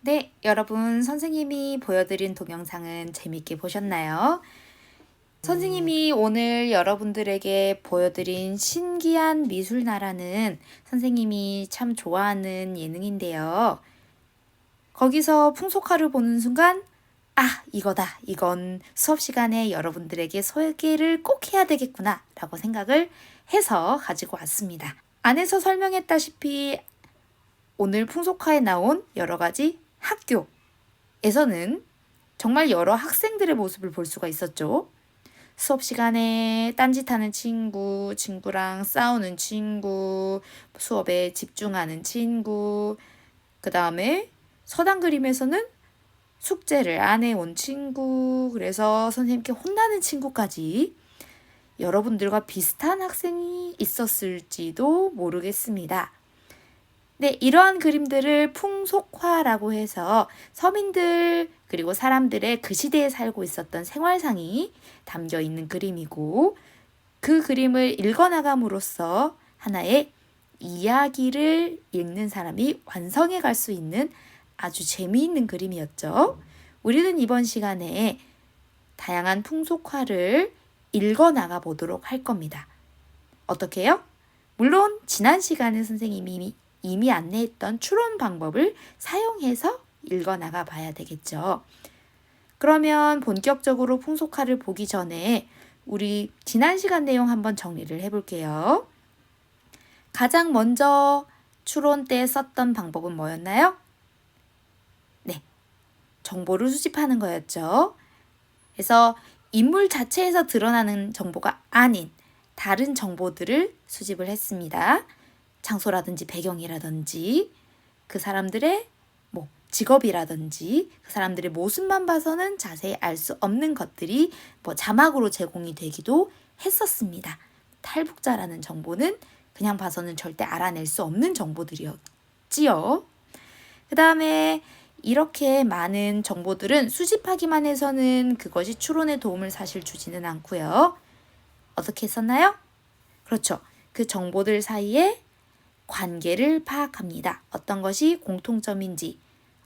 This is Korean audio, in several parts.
네, 여러분 선생님이 보여드린 동영상은 재밌게 보셨나요? 선생님이 오늘 여러분들에게 보여드린 신기한 미술나라는 선생님이 참 좋아하는 예능인데요. 거기서 풍속화를 보는 순간 이거다. 이건 수업 시간에 여러분들에게 소개를 꼭 해야 되겠구나 라고 생각을 해서 가지고 왔습니다. 안에서 설명했다시피 오늘 풍속화에 나온 여러 가지 학교에서는 정말 여러 학생들의 모습을 볼 수가 있었죠. 수업 시간에 딴짓하는 친구, 친구랑 싸우는 친구, 수업에 집중하는 친구, 그 다음에 서당 그림에서는 숙제를 안 해온 친구, 그래서 선생님께 혼나는 친구까지 여러분들과 비슷한 학생이 있었을지도 모르겠습니다. 네, 이러한 그림들을 풍속화라고 해서 서민들 그리고 사람들의 그 시대에 살고 있었던 생활상이 담겨 있는 그림이고, 그 그림을 읽어나감으로써 하나의 이야기를 읽는 사람이 완성해 갈 수 있는 아주 재미있는 그림이었죠. 우리는 이번 시간에 다양한 풍속화를 읽어나가 보도록 할 겁니다. 어떻게요? 물론 지난 시간에 선생님이 이미 안내했던 추론 방법을 사용해서 읽어나가 봐야 되겠죠. 그러면 본격적으로 풍속화를 보기 전에 우리 지난 시간 내용 한번 정리를 해볼게요. 가장 먼저 추론 때 썼던 방법은 뭐였나요? 네, 정보를 수집하는 거였죠. 그래서 인물 자체에서 드러나는 정보가 아닌 다른 정보들을 수집을 했습니다. 장소라든지 배경이라든지 그 사람들의 직업이라든지 그 사람들의 모습만 봐서는 자세히 알 수 없는 것들이 자막으로 제공이 되기도 했었습니다. 탈북자라는 정보는 그냥 봐서는 절대 알아낼 수 없는 정보들이었지요. 그 다음에 이렇게 많은 정보들은 수집하기만 해서는 그것이 추론에 도움을 사실 주지는 않고요. 어떻게 했었나요? 그렇죠. 그 정보들 사이에 관계를 파악합니다. 어떤 것이 공통점인지,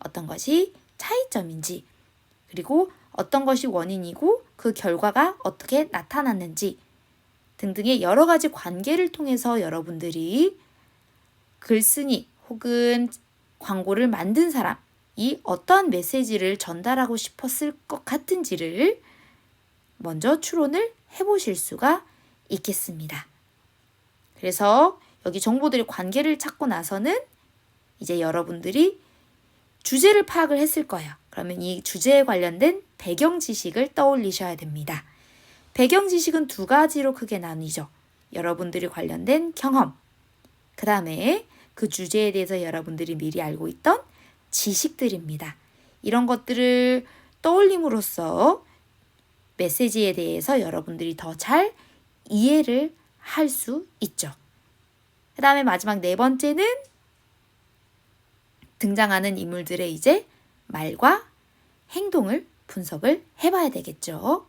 어떤 것이 차이점인지, 그리고 어떤 것이 원인이고 그 결과가 어떻게 나타났는지 등등의 여러 가지 관계를 통해서 여러분들이 글쓴이 혹은 광고를 만든 사람이 어떠한 메시지를 전달하고 싶었을 것 같은지를 먼저 추론을 해보실 수가 있겠습니다. 그래서 여기 정보들의 관계를 찾고 나서는 이제 여러분들이 주제를 파악을 했을 거예요. 그러면 이 주제에 관련된 배경 지식을 떠올리셔야 됩니다. 배경 지식은 두 가지로 크게 나뉘죠. 여러분들이 관련된 경험, 그 다음에 그 주제에 대해서 여러분들이 미리 알고 있던 지식들입니다. 이런 것들을 떠올림으로써 메시지에 대해서 여러분들이 더 잘 이해를 할 수 있죠. 그 다음에 마지막 네 번째는 등장하는 인물들의 이제 말과 행동을 분석을 해봐야 되겠죠.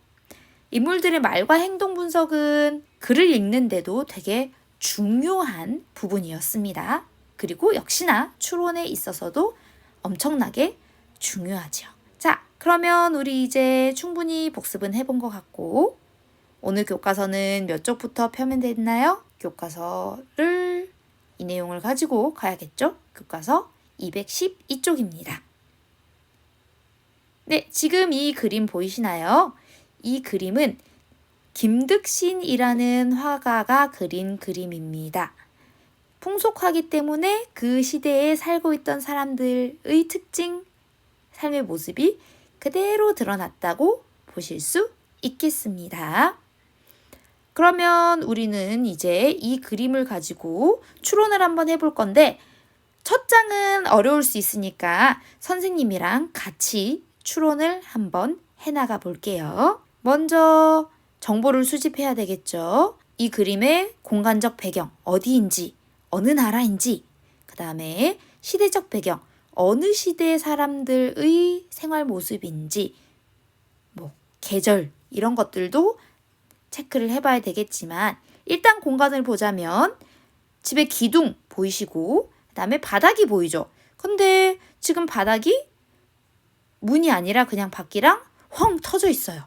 인물들의 말과 행동 분석은 글을 읽는데도 되게 중요한 부분이었습니다. 그리고 역시나 추론에 있어서도 엄청나게 중요하죠. 자, 그러면 우리 이제 충분히 복습은 해본 것 같고, 오늘 교과서는 몇 쪽부터 펴면 됐나요? 교과서를 이 내용을 가지고 가야겠죠? 교과서 212쪽입니다. 네, 지금 이 그림 보이시나요? 이 그림은 김득신이라는 화가가 그린 그림입니다. 풍속화기 때문에 그 시대에 살고 있던 사람들의 특징, 삶의 모습이 그대로 드러났다고 보실 수 있겠습니다. 그러면 우리는 이제 이 그림을 가지고 추론을 한번 해볼 건데, 첫 장은 어려울 수 있으니까 선생님이랑 같이 추론을 한번 해나가 볼게요. 먼저 정보를 수집해야 되겠죠. 이 그림의 공간적 배경, 어디인지, 어느 나라인지, 그 다음에 시대적 배경, 어느 시대의 사람들의 생활 모습인지, 계절, 이런 것들도 체크를 해봐야 되겠지만, 일단 공간을 보자면 집의 기둥 보이시고 그 다음에 바닥이 보이죠. 근데 지금 바닥이 문이 아니라 그냥 바퀴랑 펑 터져 있어요.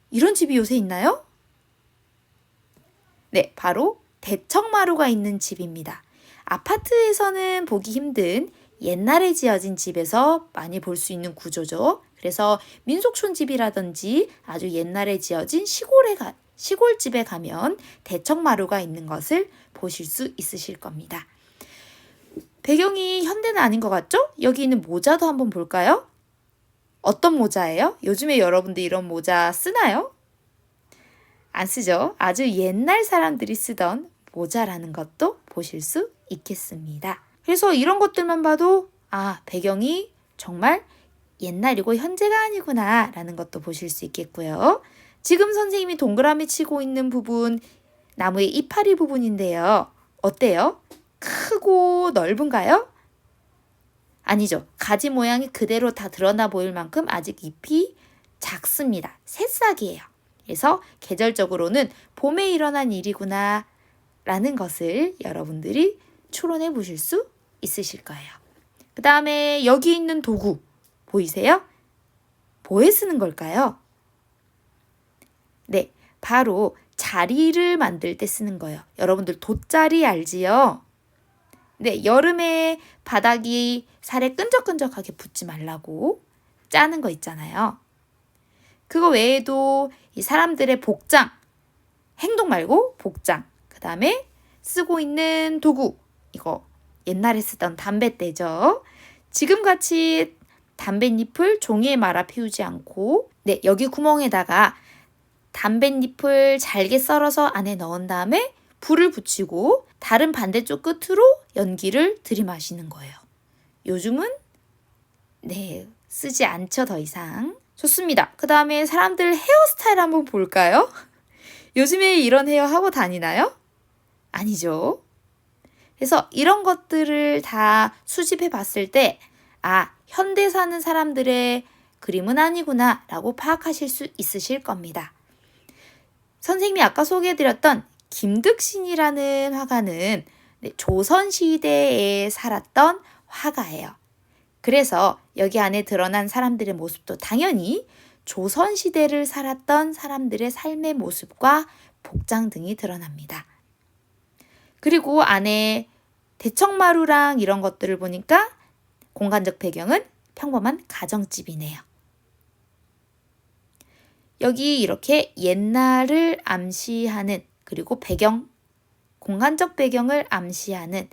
이런 집이 요새 있나요? 네, 바로 대청마루가 있는 집입니다. 아파트에서는 보기 힘든 옛날에 지어진 집에서 많이 볼 수 있는 구조죠. 그래서 민속촌집이라든지 아주 옛날에 지어진 시골집에 가면 대청마루가 있는 것을 보실 수 있으실 겁니다. 배경이 현대는 아닌 것 같죠? 여기 있는 모자도 한번 볼까요? 어떤 모자예요? 요즘에 여러분들 이런 모자 쓰나요? 안 쓰죠? 아주 옛날 사람들이 쓰던 모자라는 것도 보실 수 있겠습니다. 그래서 이런 것들만 봐도 배경이 정말 옛날이고 현재가 아니구나 라는 것도 보실 수 있겠고요. 지금 선생님이 동그라미 치고 있는 부분, 나무의 이파리 부분인데요. 어때요? 크고 넓은가요? 아니죠. 가지 모양이 그대로 다 드러나 보일 만큼 아직 잎이 작습니다. 새싹이에요. 그래서 계절적으로는 봄에 일어난 일이구나 라는 것을 여러분들이 추론해 보실 수 있으실 거예요. 그 다음에 여기 있는 도구 보이세요? 뭐에 쓰는 걸까요? 네, 바로 자리를 만들 때 쓰는 거예요. 여러분들 돗자리 알지요? 네, 여름에 바닥이 살에 끈적끈적하게 붙지 말라고 짜는 거 있잖아요. 그거 외에도 이 사람들의 복장, 행동 말고 복장, 그 다음에 쓰고 있는 도구, 이거 옛날에 쓰던 담뱃대죠. 지금같이 담뱃잎을 종이에 말아 피우지 않고 여기 구멍에다가 담뱃잎을 잘게 썰어서 안에 넣은 다음에 불을 붙이고 다른 반대쪽 끝으로 연기를 들이마시는 거예요. 요즘은 쓰지 않죠, 더 이상. 좋습니다. 그 다음에 사람들 헤어스타일 한번 볼까요? 요즘에 이런 헤어 하고 다니나요? 아니죠. 그래서 이런 것들을 다 수집해 봤을 때 현대 사는 사람들의 그림은 아니구나 라고 파악하실 수 있으실 겁니다. 선생님이 아까 소개해드렸던 김득신이라는 화가는 조선시대에 살았던 화가예요. 그래서 여기 안에 드러난 사람들의 모습도 당연히 조선시대를 살았던 사람들의 삶의 모습과 복장 등이 드러납니다. 그리고 안에 대청마루랑 이런 것들을 보니까 공간적 배경은 평범한 가정집이네요. 여기 이렇게 옛날을 암시하는 그리고 공간적 배경을 암시하는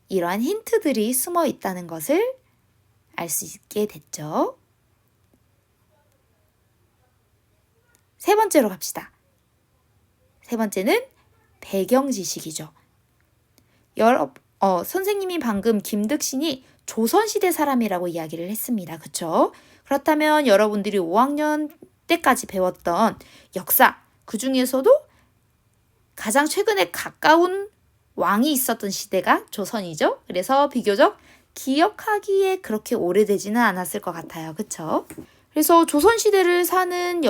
이러한 힌트들이 숨어 있다는 것을 알 수 있게 됐죠. 세 번째로 갑시다. 세 번째는 배경 지식이죠. 선생님이 방금 김득신이 조선시대 사람이라고 이야기를 했습니다. 그렇죠? 그렇다면 여러분들이 5학년 때까지 배웠던 역사, 그 중에서도 가장 최근에 가까운 왕이 있었던 시대가 조선이죠. 그래서 비교적 기억하기에 그렇게 오래되지는 않았을 것 같아요. 그렇죠? 그래서 조선시대를 사는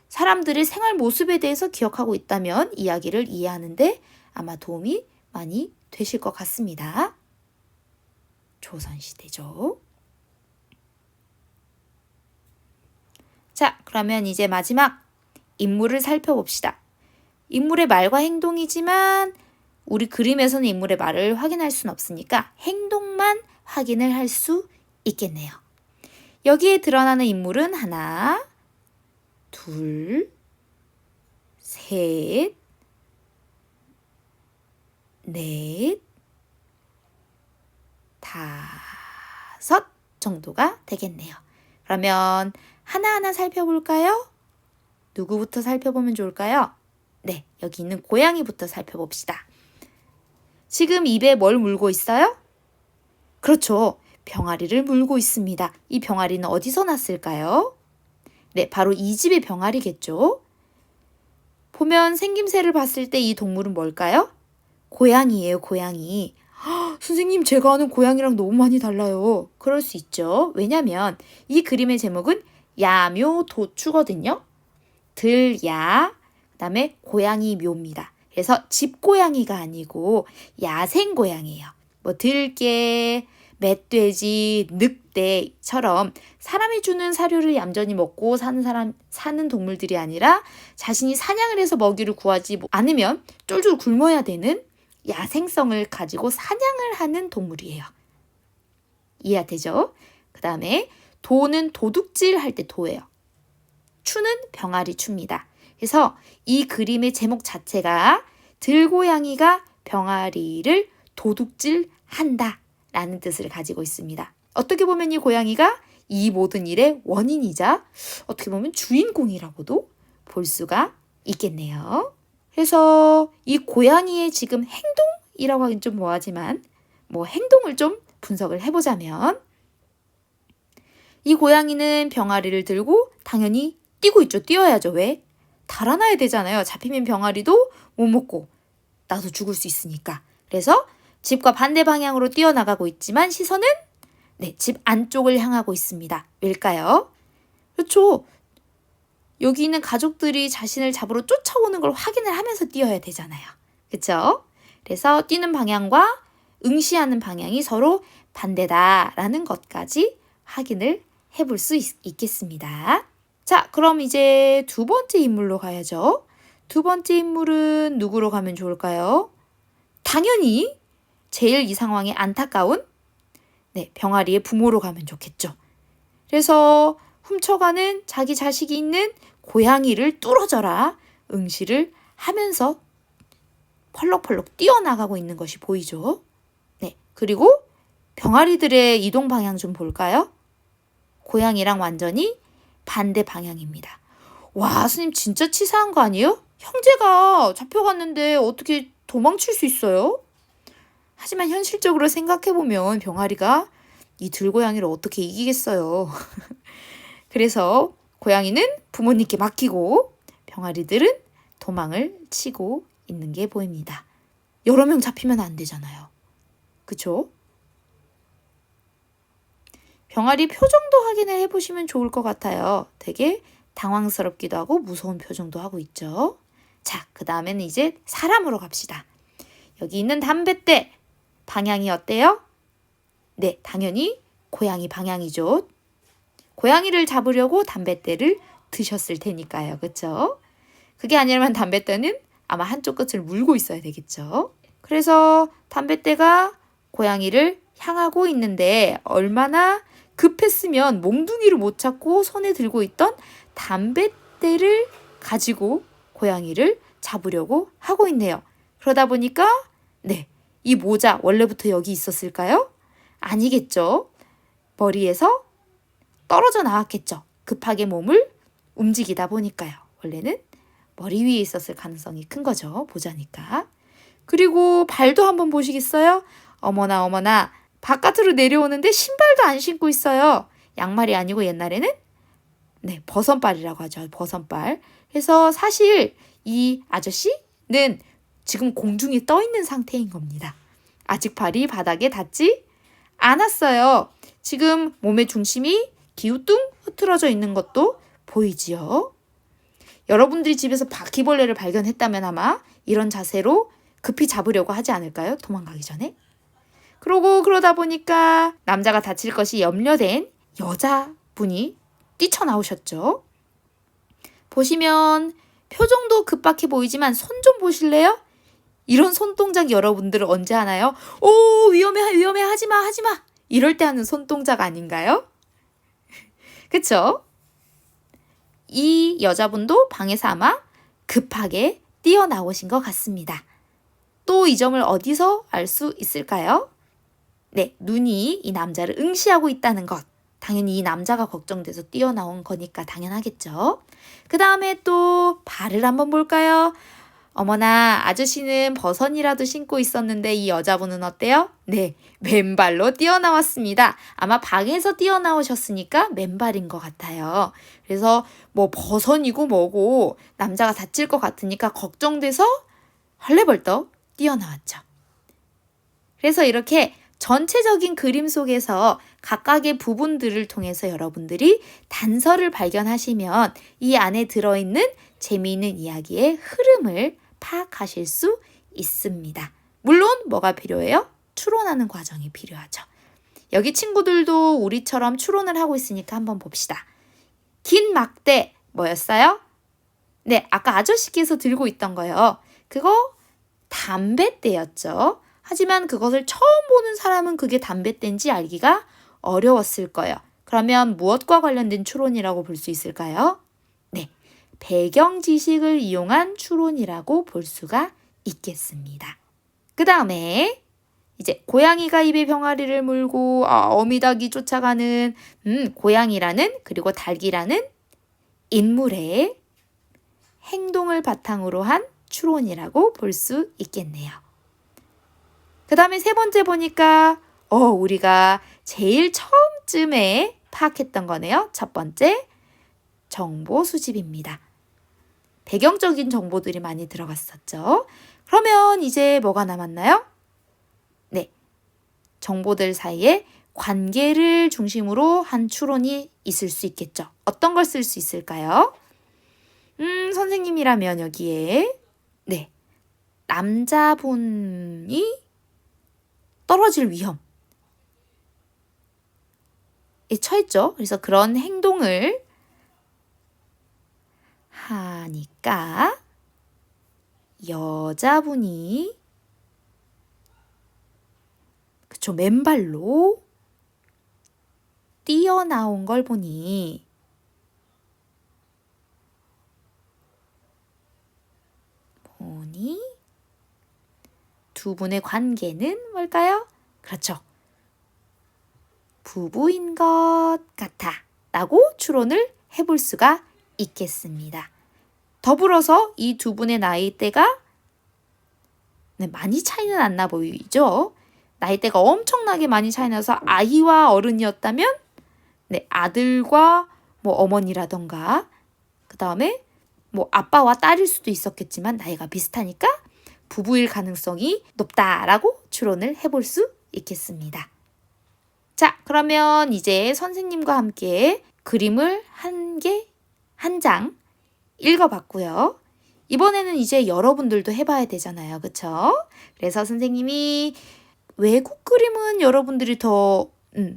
사람들의 생활 모습에 대해서 기억하고 있다면 이야기를 이해하는데 아마 도움이 많이 되실 것 같습니다. 조선시대죠. 자, 그러면 이제 마지막 인물을 살펴봅시다. 인물의 말과 행동이지만 우리 그림에서는 인물의 말을 확인할 수는 없으니까 행동만 확인을 할 수 있겠네요. 여기에 드러나는 인물은 하나, 둘, 셋, 넷, 다섯 정도가 되겠네요. 그러면 하나하나 살펴볼까요? 누구부터 살펴보면 좋을까요? 네, 여기 있는 고양이부터 살펴봅시다. 지금 입에 뭘 물고 있어요? 그렇죠. 병아리를 물고 있습니다. 이 병아리는 어디서 났을까요? 네, 바로 이 집의 병아리겠죠. 보면 생김새를 봤을 때 이 동물은 뭘까요? 고양이예요, 고양이. 선생님, 제가 아는 고양이랑 너무 많이 달라요. 그럴 수 있죠. 왜냐면 이 그림의 제목은 야묘도추거든요. 들야, 그 다음에 고양이 묘입니다. 그래서 집고양이가 아니고 야생고양이에요. 들개, 멧돼지, 늑대처럼 사람이 주는 사료를 얌전히 먹고 사는 동물들이 아니라 자신이 사냥을 해서 먹이를 구하지 않으면 쫄쫄 굶어야 되는 야생성을 가지고 사냥을 하는 동물이에요. 이해되죠? 그 다음에 도는 도둑질 할 때 도예요. 추는 병아리 추입니다. 그래서 이 그림의 제목 자체가 들고양이가 병아리를 도둑질한다 라는 뜻을 가지고 있습니다. 어떻게 보면 이 고양이가 이 모든 일의 원인이자 어떻게 보면 주인공이라고도 볼 수가 있겠네요. 그래서 이 고양이의 지금 행동이라고 하긴 좀 뭐하지만 행동을 좀 분석을 해보자면 이 고양이는 병아리를 들고 당연히 뛰고 있죠. 뛰어야죠. 왜? 달아나야 되잖아요. 잡히면 병아리도 못 먹고 나도 죽을 수 있으니까. 그래서 집과 반대 방향으로 뛰어나가고 있지만 시선은 집 안쪽을 향하고 있습니다. 왜일까요? 그렇죠. 여기 있는 가족들이 자신을 잡으러 쫓아오는 걸 확인을 하면서 뛰어야 되잖아요. 그렇죠? 그래서 뛰는 방향과 응시하는 방향이 서로 반대다라는 것까지 확인을 해볼 수 있겠습니다. 자, 그럼 이제 두 번째 인물로 가야죠. 두 번째 인물은 누구로 가면 좋을까요? 당연히 제일 이 상황에 안타까운 병아리의 부모로 가면 좋겠죠. 그래서 훔쳐가는 자기 자식이 있는 고양이를 뚫어져라 응시를 하면서 펄럭펄럭 뛰어나가고 있는 것이 보이죠. 그리고 병아리들의 이동 방향 좀 볼까요? 고양이랑 완전히 반대 방향입니다. 와, 스님 진짜 치사한 거 아니에요? 형제가 잡혀갔는데 어떻게 도망칠 수 있어요? 하지만 현실적으로 생각해보면 병아리가 이 들고양이를 어떻게 이기겠어요. 그래서 고양이는 부모님께 맡기고 병아리들은 도망을 치고 있는 게 보입니다. 여러 명 잡히면 안 되잖아요. 그쵸? 병아리 표정도 확인을 해보시면 좋을 것 같아요. 되게 당황스럽기도 하고 무서운 표정도 하고 있죠. 자, 그 다음에는 이제 사람으로 갑시다. 여기 있는 담뱃대 방향이 어때요? 네, 당연히 고양이 방향이죠. 고양이를 잡으려고 담뱃대를 드셨을 테니까요. 그렇죠? 그게 아니라면 담뱃대는 아마 한쪽 끝을 물고 있어야 되겠죠. 그래서 담뱃대가 고양이를 향하고 있는데 얼마나 급했으면 몽둥이를 못 찾고 손에 들고 있던 담뱃대를 가지고 고양이를 잡으려고 하고 있네요. 그러다 보니까 이 모자 원래부터 여기 있었을까요? 아니겠죠. 머리에서 떨어져 나왔겠죠. 급하게 몸을 움직이다 보니까요. 원래는 머리 위에 있었을 가능성이 큰 거죠. 모자니까. 그리고 발도 한번 보시겠어요? 어머나 어머나 바깥으로 내려오는데 신발도 안 신고 있어요. 양말이 아니고 옛날에는 버선발이라고 하죠. 버선발. 그래서 사실 이 아저씨는 지금 공중에 떠 있는 상태인 겁니다. 아직 발이 바닥에 닿지 않았어요. 지금 몸의 중심이 기우뚱 흐트러져 있는 것도 보이지요. 여러분들이 집에서 바퀴벌레를 발견했다면 아마 이런 자세로 급히 잡으려고 하지 않을까요? 도망가기 전에. 그러다 보니까 남자가 다칠 것이 염려된 여자분이 뛰쳐나오셨죠. 보시면 표정도 급박해 보이지만 손 좀 보실래요? 이런 손동작 여러분들은 언제 하나요? 오, 위험해, 하지마. 이럴 때 하는 손동작 아닌가요? 그쵸? 이 여자분도 방에서 아마 급하게 뛰어나오신 것 같습니다. 또 이 점을 어디서 알 수 있을까요? 눈이 이 남자를 응시하고 있다는 것. 당연히 이 남자가 걱정돼서 뛰어나온 거니까 당연하겠죠. 그 다음에 또 발을 한번 볼까요? 어머나, 아저씨는 버선이라도 신고 있었는데 이 여자분은 어때요? 맨발로 뛰어나왔습니다. 아마 방에서 뛰어나오셨으니까 맨발인 것 같아요. 그래서 버선이고 뭐고 남자가 다칠 것 같으니까 걱정돼서 헐레벌떡 뛰어나왔죠. 그래서 이렇게 전체적인 그림 속에서 각각의 부분들을 통해서 여러분들이 단서를 발견하시면 이 안에 들어있는 재미있는 이야기의 흐름을 파악하실 수 있습니다. 물론 뭐가 필요해요? 추론하는 과정이 필요하죠. 여기 친구들도 우리처럼 추론을 하고 있으니까 한번 봅시다. 긴 막대 뭐였어요? 네, 아까 아저씨께서 들고 있던 거요. 그거 담뱃대였죠. 하지만 그것을 처음 보는 사람은 그게 담뱃대인지 알기가 어려웠을 거예요. 그러면 무엇과 관련된 추론이라고 볼 수 있을까요? 네, 배경 지식을 이용한 추론이라고 볼 수가 있겠습니다. 그 다음에 이제 고양이가 입에 병아리를 물고 어미닭이 쫓아가는 고양이라는 그리고 닭이라는 인물의 행동을 바탕으로 한 추론이라고 볼 수 있겠네요. 그 다음에 세 번째 보니까 우리가 제일 처음쯤에 파악했던 거네요. 첫 번째, 정보 수집입니다. 배경적인 정보들이 많이 들어갔었죠. 그러면 이제 뭐가 남았나요? 네, 정보들 사이에 관계를 중심으로 한 추론이 있을 수 있겠죠. 어떤 걸 쓸 수 있을까요? 선생님이라면 여기에 네, 남자분이 떨어질 위험에 처했죠. 그래서 그런 행동을 하니까 여자분이 그쵸, 맨발로 뛰어나온 걸 보니 두 분의 관계는 뭘까요? 그렇죠. 부부인 것 같아 라고 추론을 해볼 수가 있겠습니다. 더불어서 이 두 분의 나이대가 많이 차이는 안 나 보이죠? 나이대가 엄청나게 많이 차이 나서 아이와 어른이었다면 아들과 어머니라던가 그 다음에 아빠와 딸일 수도 있었겠지만 나이가 비슷하니까 부부일 가능성이 높다라고 추론을 해볼 수 있겠습니다. 자, 그러면 이제 선생님과 함께 그림을 한 장 읽어봤고요. 이번에는 이제 여러분들도 해봐야 되잖아요. 그쵸? 그래서 선생님이 외국 그림은 여러분들이 더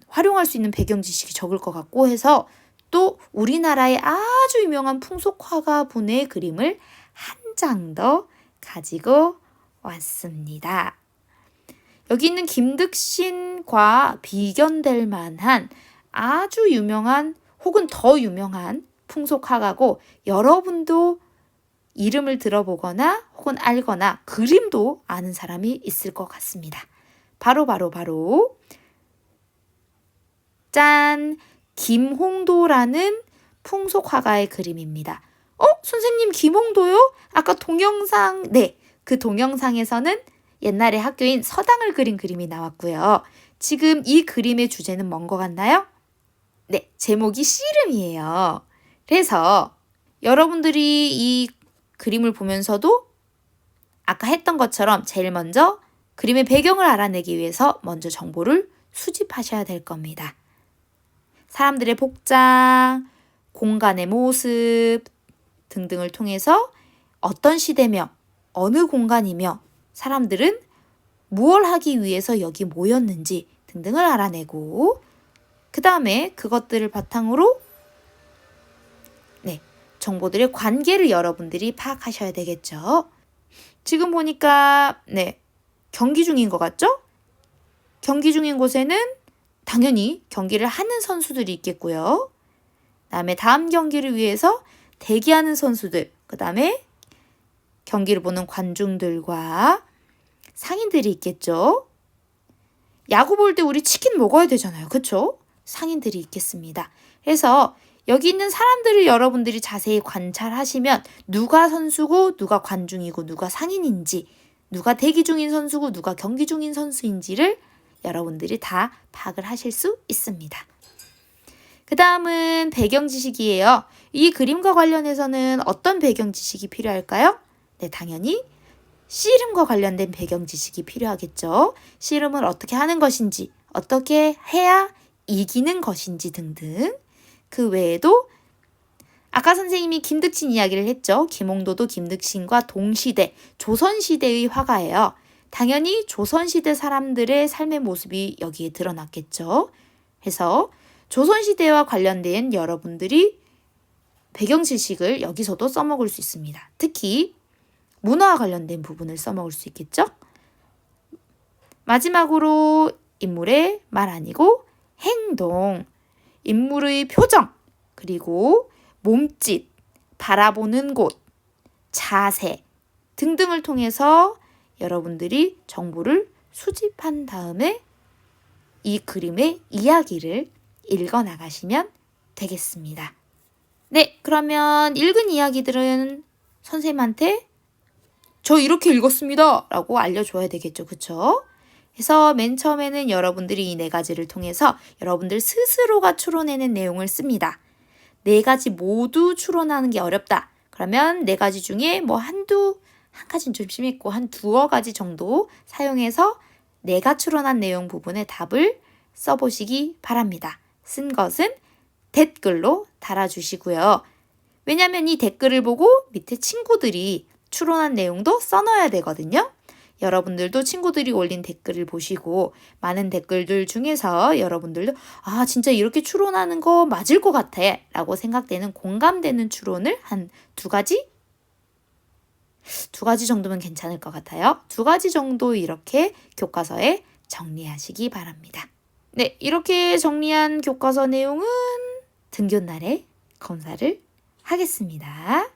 활용할 수 있는 배경 지식이 적을 것 같고 해서 또 우리나라의 아주 유명한 풍속화가 분의 그림을 한 장 더 가지고 왔습니다. 여기 있는 김득신과 비견될 만한 아주 유명한 혹은 더 유명한 풍속화가고 여러분도 이름을 들어보거나 혹은 알거나 그림도 아는 사람이 있을 것 같습니다. 바로 짠! 김홍도라는 풍속화가의 그림입니다. 선생님 김홍도요? 아까 동영상, 그 동영상에서는 옛날에 학교인 서당을 그린 그림이 나왔고요. 지금 이 그림의 주제는 뭔 것 같나요? 네, 제목이 씨름이에요. 그래서 여러분들이 이 그림을 보면서도 아까 했던 것처럼 제일 먼저 그림의 배경을 알아내기 위해서 먼저 정보를 수집하셔야 될 겁니다. 사람들의 복장, 공간의 모습 등등을 통해서 어떤 시대며 어느 공간이며 사람들은 무엇을 하기 위해서 여기 모였는지 등등을 알아내고 그 다음에 그것들을 바탕으로 정보들의 관계를 여러분들이 파악하셔야 되겠죠. 지금 보니까 경기 중인 것 같죠? 경기 중인 곳에는 당연히 경기를 하는 선수들이 있겠고요. 그다음에 다음 경기를 위해서 대기하는 선수들, 그 다음에 경기를 보는 관중들과 상인들이 있겠죠. 야구 볼 때 우리 치킨 먹어야 되잖아요. 그렇죠? 상인들이 있겠습니다. 그래서 여기 있는 사람들을 여러분들이 자세히 관찰하시면 누가 선수고 누가 관중이고 누가 상인인지 누가 대기 중인 선수고 누가 경기 중인 선수인지를 여러분들이 다 파악을 하실 수 있습니다. 그 다음은 배경 지식이에요. 이 그림과 관련해서는 어떤 배경 지식이 필요할까요? 당연히 씨름과 관련된 배경 지식이 필요하겠죠. 씨름을 어떻게 하는 것인지, 어떻게 해야 이기는 것인지 등등. 그 외에도 아까 선생님이 김득신 이야기를 했죠. 김홍도도 김득신과 동시대, 조선시대의 화가예요. 당연히 조선시대 사람들의 삶의 모습이 여기에 드러났겠죠. 해서 조선시대와 관련된 여러분들이 배경 지식을 여기서도 써먹을 수 있습니다. 특히 문화와 관련된 부분을 써먹을 수 있겠죠. 마지막으로 인물의 말 아니고 행동, 인물의 표정, 그리고 몸짓, 바라보는 곳, 자세 등등을 통해서 여러분들이 정보를 수집한 다음에 이 그림의 이야기를 읽어 나가시면 되겠습니다. 네, 그러면 읽은 이야기들은 선생님한테 저 이렇게 읽었습니다 라고 알려줘야 되겠죠. 그쵸? 그래서 맨 처음에는 여러분들이 이 4가지를 통해서 여러분들 스스로가 추론해낸 내용을 씁니다. 4가지 모두 추론하는 게 어렵다. 그러면 4가지 중에 뭐 한 가지는 좀 심했고 한 2-가지 정도 사용해서 내가 추론한 내용 부분의 답을 써보시기 바랍니다. 쓴 것은 댓글로 달아주시고요. 왜냐하면 이 댓글을 보고 밑에 친구들이 추론한 내용도 써넣어야 되거든요. 여러분들도 친구들이 올린 댓글을 보시고 많은 댓글들 중에서 여러분들도 진짜 이렇게 추론하는 거 맞을 것 같아 라고 생각되는 공감되는 추론을 한 2가지? 2가지 정도면 괜찮을 것 같아요. 2가지 정도 이렇게 교과서에 정리하시기 바랍니다. 네, 이렇게 정리한 교과서 내용은 등교날에 검사를 하겠습니다.